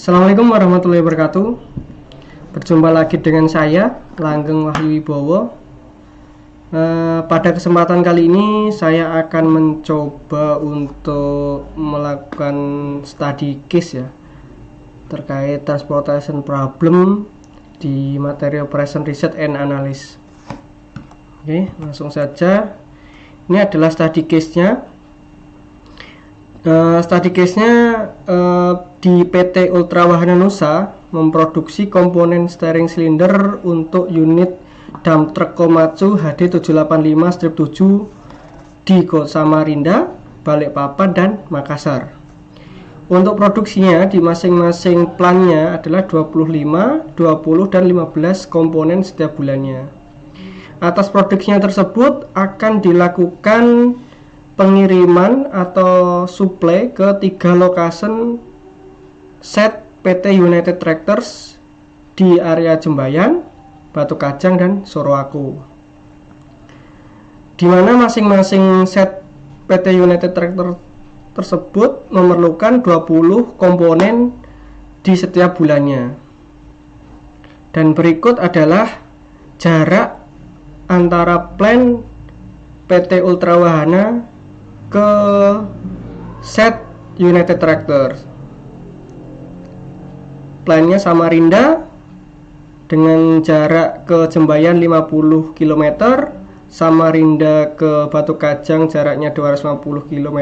Assalamualaikum warahmatullahi wabarakatuh. Berjumpa lagi dengan saya, Langgeng Wahyu Wibowo. Pada kesempatan kali ini saya akan mencoba untuk melakukan study case ya, terkait transportation problem di materi Operation Research and Analysis. Oke, langsung saja. Ini adalah study case-nya. Study case-nya di PT Ultra Wahana Nusa memproduksi komponen steering cylinder untuk unit dump truck Komatsu HD785-7 di Samarinda, Balikpapan, dan Makassar. Untuk produksinya di masing-masing plannya adalah 25, 20, dan 15 komponen setiap bulannya. Atas produksinya tersebut akan dilakukan pengiriman atau supply ke 3 location set PT United Tractors di area Jembayan, Batu Kajang, dan Soroako, di mana masing-masing set PT United Tractor tersebut memerlukan 20 komponen di setiap bulannya. Dan berikut adalah jarak antara plan PT Ultra Wahana ke set United Tractors. Plannya Samarinda dengan jarak ke Jembayan 50 km, Samarinda ke Batu Kajang jaraknya 250 km,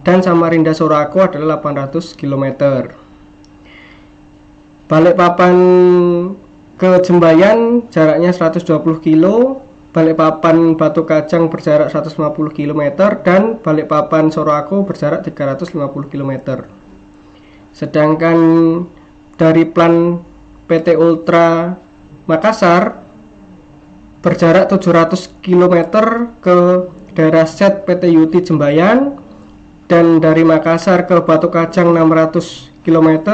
dan Samarinda Soroako adalah 800 km. Balikpapan ke Jembayan jaraknya 120 km, Balikpapan Batu Kajang berjarak 150 km, dan Balikpapan Soroako berjarak 350 km. Sedangkan dari plan PT Ultra Makassar berjarak 700 km ke daerah set PT UT Jembayan, dan dari Makassar ke Batu Kajang 600 km,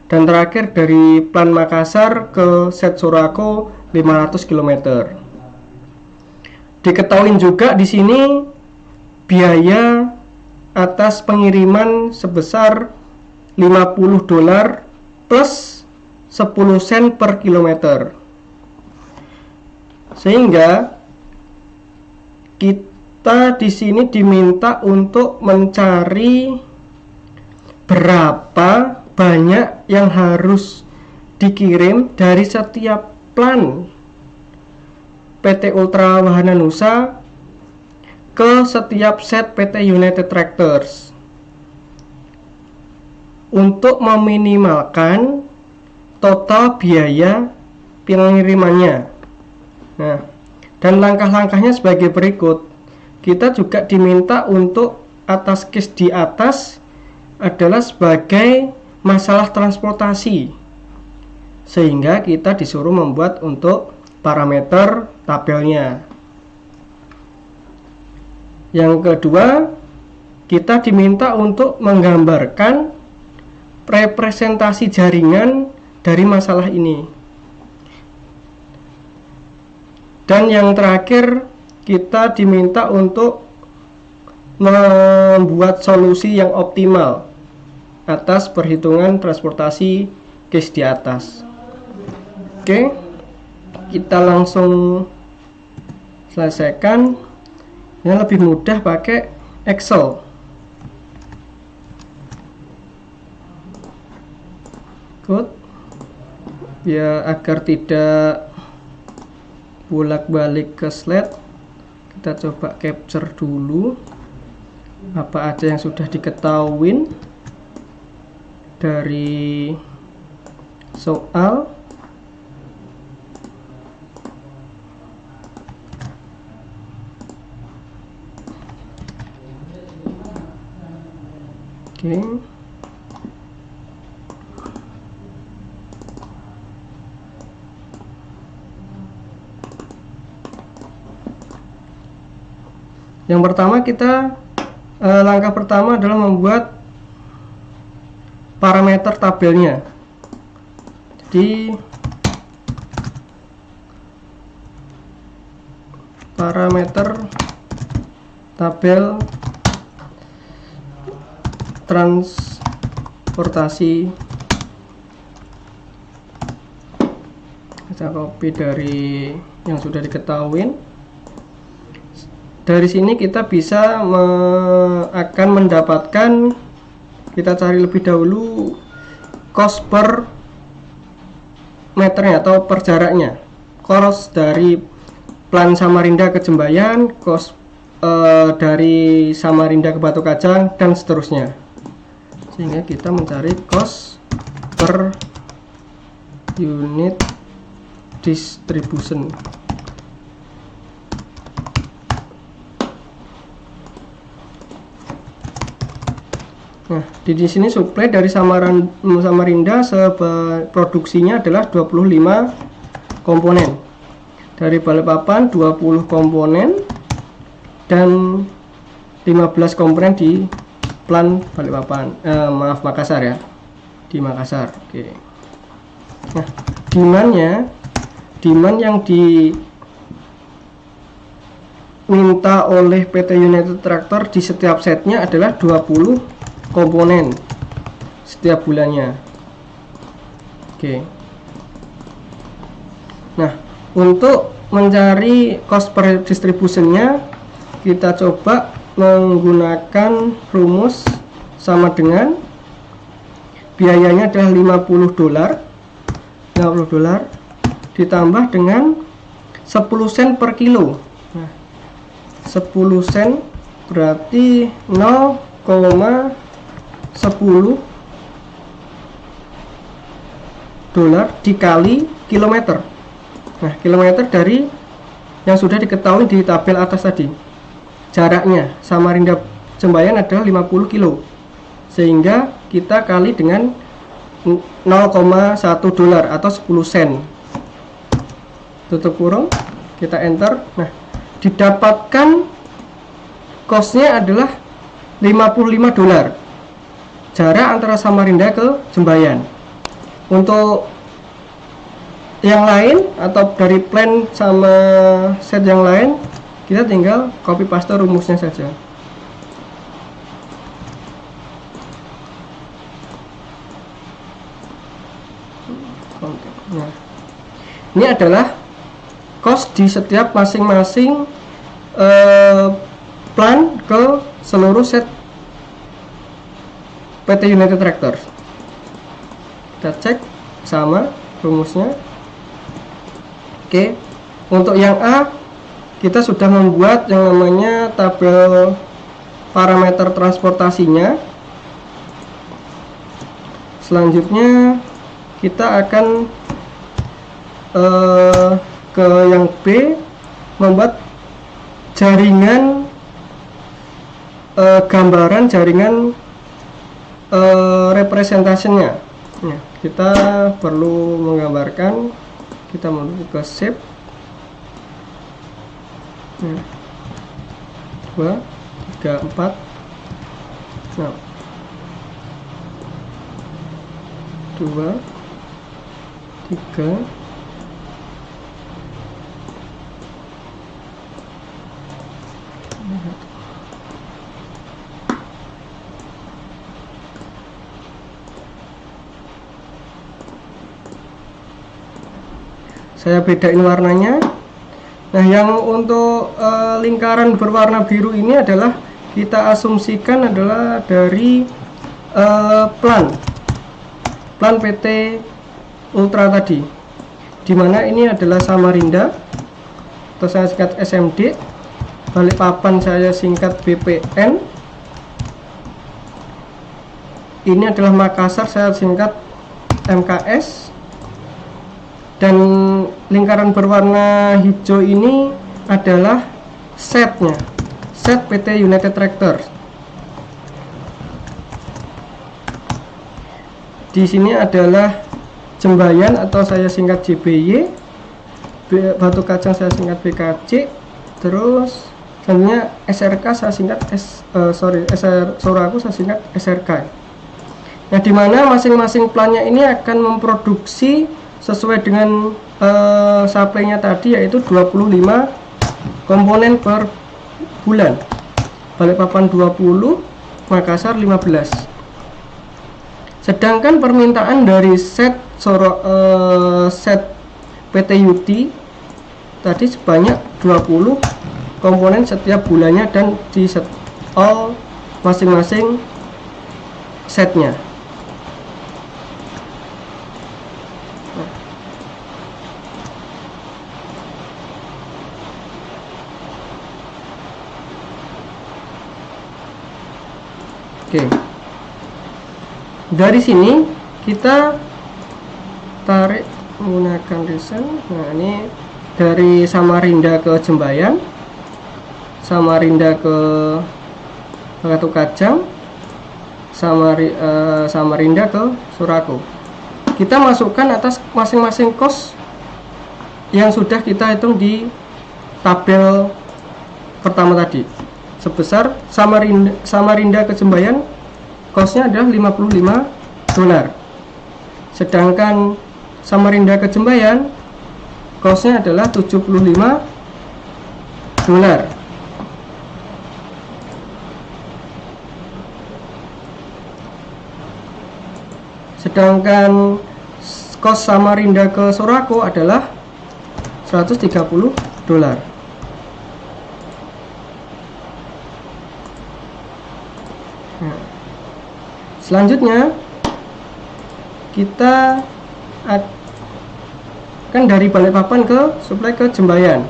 dan terakhir dari plan Makassar ke set Soroako 500 km. Diketahui juga di sini biaya atas pengiriman sebesar $50 plus 10 sen per kilometer. Sehingga kita di sini diminta untuk mencari berapa banyak yang harus dikirim dari setiap plan PT Ultra Wahana Nusa ke setiap set PT United Tractors untuk meminimalkan total biaya pengirimannya. Nah, dan langkah-langkahnya sebagai berikut. Kita juga diminta untuk atas case di atas adalah sebagai masalah transportasi, sehingga kita disuruh membuat untuk parameter tabelnya. Yang kedua, kita diminta untuk menggambarkan representasi jaringan dari masalah ini. Dan yang terakhir, kita diminta untuk membuat solusi yang optimal atas perhitungan transportasi case di atas. Oke, kita langsung selesaikan. Yang lebih mudah pakai Excel. Good. Ya, agar tidak bolak-balik ke slide, kita coba capture dulu apa aja yang sudah diketahui dari soal. Oke. Yang pertama langkah pertama adalah membuat parameter tabelnya. Jadi parameter tabel transportasi Kita copy dari yang sudah diketahui. Dari sini kita bisa akan mendapatkan, kita cari lebih dahulu cost per meternya atau per jaraknya, cost dari Plan Samarinda ke Jembayan, cost dari Samarinda ke Batu Kacang, dan seterusnya, sehingga kita mencari cost per unit distribution. Nah, di sini supply dari Samarinda produksinya adalah 25 komponen. Dari Balikpapan 20 komponen dan 15 komponen di Plan Balikpapan. Makassar ya. Di Makassar. Oke. Nah, demand yang diminta oleh PT United Tractor di setiap setnya adalah 20 komponen setiap bulannya. Oke. Nah, untuk mencari cost per distributionnya, kita coba menggunakan rumus sama dengan biayanya adalah $50 ditambah dengan 10 sen per kilo. Nah, 10 sen berarti 0,10 dolar dikali kilometer. Nah, kilometer dari yang sudah diketahui di tabel atas tadi, jaraknya Samarinda Jembayan adalah 50 kilo, sehingga kita kali dengan 0,1 dolar atau 10 sen, tutup kurung, kita enter. Nah, didapatkan costnya adalah $55 jarak antara Samarinda ke Jembayan. Untuk yang lain atau dari plan sama set yang lain, kita tinggal copy paste rumusnya saja. Nah, ini adalah cost di setiap masing-masing plan ke seluruh set PT United Tractor. Kita cek sama rumusnya. Oke, untuk yang A kita sudah membuat yang namanya tabel parameter transportasinya. Selanjutnya kita akan ke yang B, membuat jaringan gambaran jaringan representasinya. Nah, kita perlu menggambarkan, kita menuju ke shape. 2, 3, 4. Nah, 2, 3, saya bedain warnanya. Nah, yang untuk lingkaran berwarna biru ini adalah kita asumsikan adalah dari plan PT Ultra tadi, dimana ini adalah Samarinda atau saya singkat SMD, Balikpapan saya singkat BPN, ini adalah Makassar saya singkat MKS, dan lingkaran berwarna hijau ini adalah setnya, set PT United Tractor. Di sini adalah Jembayan atau saya singkat JBY, Batu Kacang saya singkat BKC, terus selanjutnya SRK saya singkat Soraku saya singkat SRK. Nah, dimana masing-masing plannya ini akan memproduksi sesuai dengan supply-nya tadi, yaitu 25 komponen per bulan. Balikpapan 20, Makassar 15. Sedangkan permintaan dari set PT UT tadi sebanyak 20 komponen setiap bulannya dan di set all masing-masing setnya. Oke, dari sini kita tarik menggunakan desain. Nah, ini dari Samarinda ke Jembayan, Samarinda ke Batu Kajang, Samarinda ke Suraku. Kita masukkan atas masing-masing kos yang sudah kita hitung di tabel pertama tadi. Sebesar Samarinda ke Jembayan kosnya adalah $55, sedangkan Samarinda ke Jembayan kosnya adalah $75. Sedangkan kos Samarinda ke Suraku adalah $130. Nah, selanjutnya kita akan dari Balikpapan ke suplai ke Jembayan,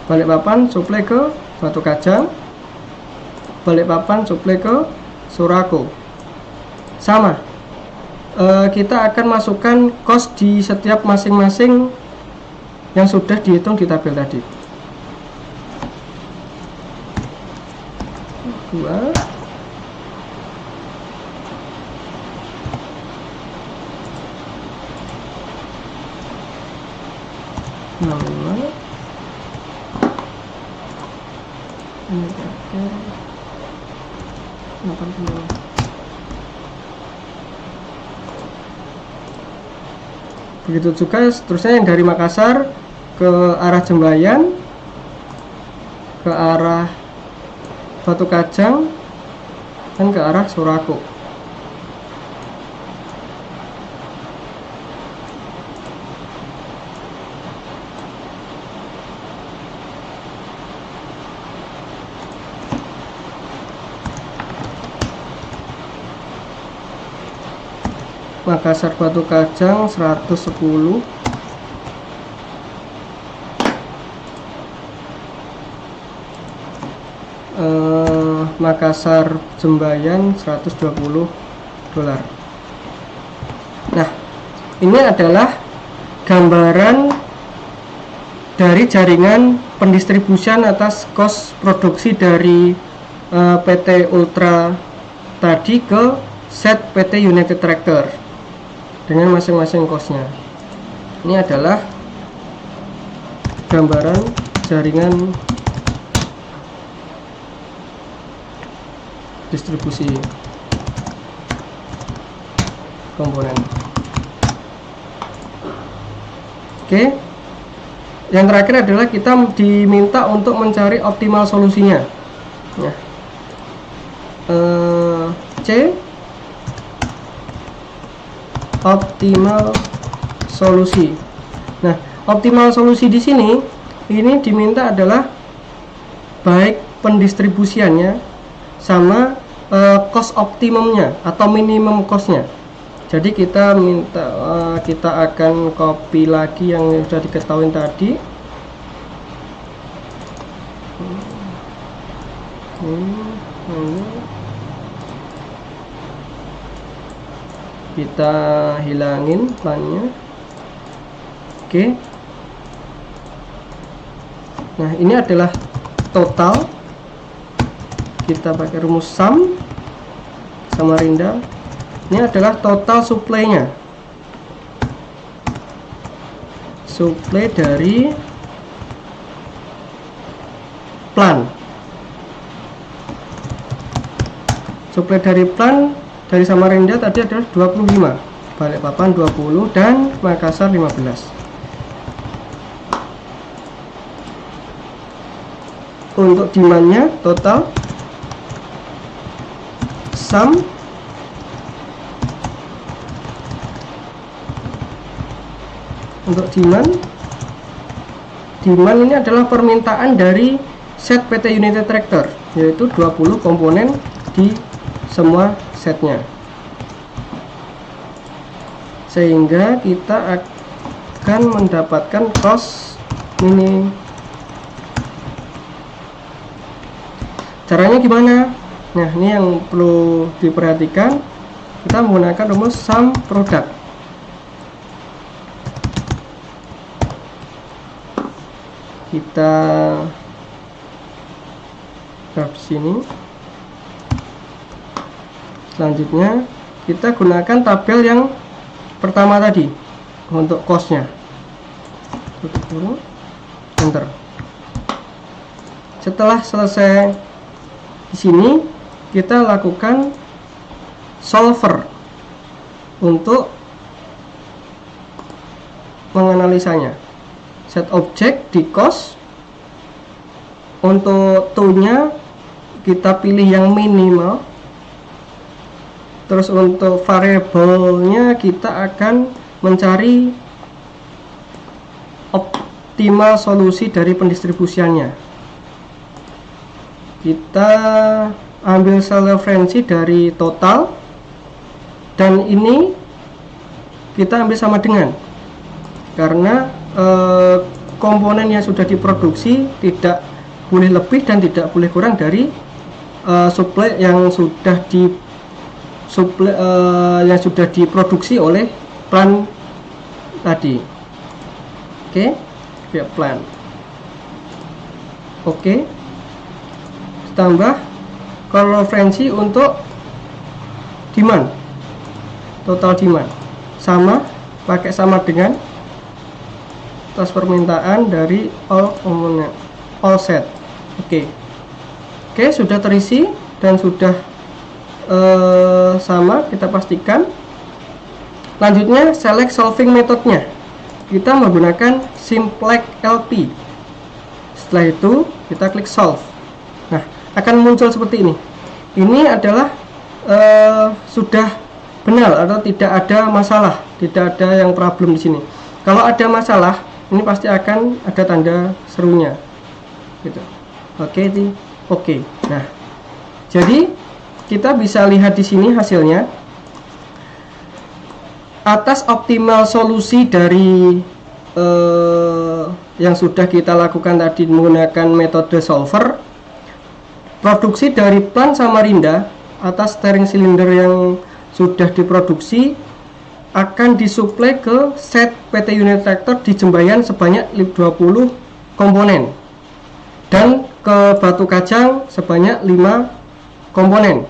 Balikpapan suplai ke Batu Kajang, Balikpapan suplai ke Suraku. Sama, kita akan masukkan kos di setiap masing-masing yang sudah dihitung di tabel tadi. 2 6 ini terakhir 80. Begitu juga seterusnya yang dari Makassar ke arah Jembayan, ke arah Batu Kajang, dan ke arah Suraku. Makassar Batu Kajang 110, Makassar Jembayan $120. Nah, ini adalah gambaran dari jaringan pendistribusian atas kos produksi dari PT Ultra tadi ke set PT United Tractor dengan masing-masing kosnya. Ini adalah gambaran jaringan distribusi komponen. Oke, yang terakhir adalah kita diminta untuk mencari optimal solusinya. Ya. C, optimal solusi. Nah, optimal solusi di sini ini diminta adalah baik pendistribusiannya sama cost optimumnya atau minimum costnya. Jadi kita minta kita akan copy lagi yang sudah diketahui tadi. Kita hilangin plannya. Oke. Nah, ini adalah total. Kita pakai rumus sum Samarinda. Ini adalah total supply-nya. Supply dari plan. Supply dari plan dari Samarinda tadi adalah 25, Balikpapan 20, dan Makassar 15. Untuk demand-nya total sum Untuk demand ini adalah permintaan dari set PT United Tractor, yaitu 20 komponen di semua setnya, sehingga kita akan mendapatkan cost mini. Caranya gimana? Nah, ini yang perlu diperhatikan. Kita menggunakan rumus sum product. Kita graf sini. Selanjutnya kita gunakan tabel yang pertama tadi untuk costnya. Tutup dulu, enter. Setelah selesai di sini, kita lakukan solver untuk menganalisanya. Set object di cost. Untuk to-nya kita pilih yang minimal. Terus untuk variabelnya kita akan mencari optimal solusi dari pendistribusiannya. Kita ambil sel referensi dari total, dan ini kita ambil sama dengan, karena komponen yang sudah diproduksi tidak boleh lebih dan tidak boleh kurang dari supply yang sudah diproduksi oleh plant tadi. Oke, via plant. Oke, tambah kalau referensi untuk demand, total demand sama, pakai sama dengan atas permintaan dari all komponen, all set. Oke, sudah terisi dan sudah sama, kita pastikan. Lanjutnya select solving metodenya, kita menggunakan simplex LP. Setelah itu kita klik solve. Nah, akan muncul seperti ini. Ini adalah sudah benar atau tidak ada masalah, tidak ada yang problem di sini. Kalau ada masalah, ini pasti akan ada tanda serunya, gitu. Oke. Nah, jadi kita bisa lihat di sini hasilnya. Atas optimal solusi dari yang sudah kita lakukan tadi menggunakan metode solver, produksi dari plant Samarinda atas steering cylinder yang sudah diproduksi akan disuplai ke set PT United Tractor di Jembayan sebanyak 20 komponen, dan ke Batu Kacang sebanyak 5 komponen.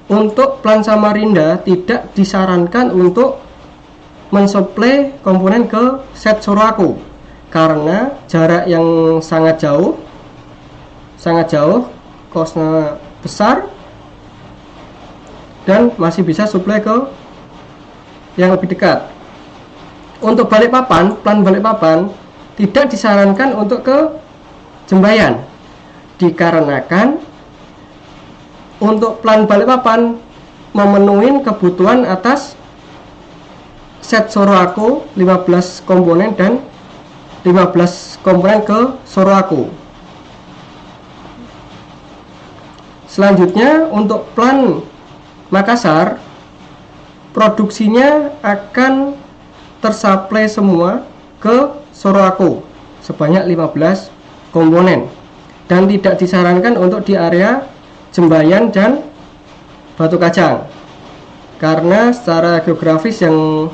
Untuk plant Samarinda tidak disarankan untuk mensuplai komponen ke set Sorowako karena jarak yang sangat jauh, costnya besar, dan masih bisa suplai ke yang lebih dekat. Untuk Balikpapan, plant Balikpapan tidak disarankan untuk ke Jembayan dikarenakan untuk plant Balikpapan memenuhi kebutuhan atas set Sorowako 15 komponen dan 15 komponen ke Sorowako. Selanjutnya untuk plant Makassar, produksinya akan tersuplai semua ke Sorowako sebanyak 15 komponen, dan tidak disarankan untuk di area Jembayan dan Batu Kacang karena secara geografis yang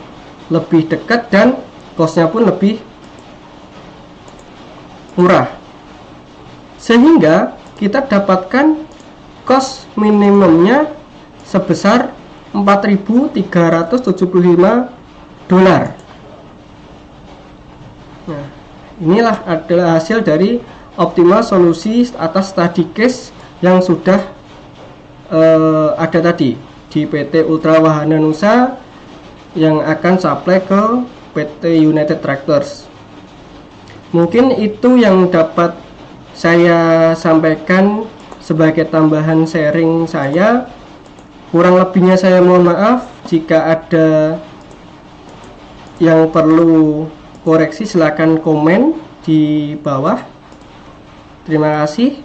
lebih dekat dan costnya pun lebih murah, sehingga kita dapatkan cost minimumnya sebesar $4.375. Nah, inilah adalah hasil dari optimal solusi atas study case yang sudah ada tadi di PT Ultra Wahana Nusa yang akan supply ke PT United Tractors. Mungkin itu yang dapat saya sampaikan sebagai tambahan sharing saya. Kurang lebihnya saya mohon maaf. Jika ada yang perlu koreksi silahkan komen di bawah. Terima kasih.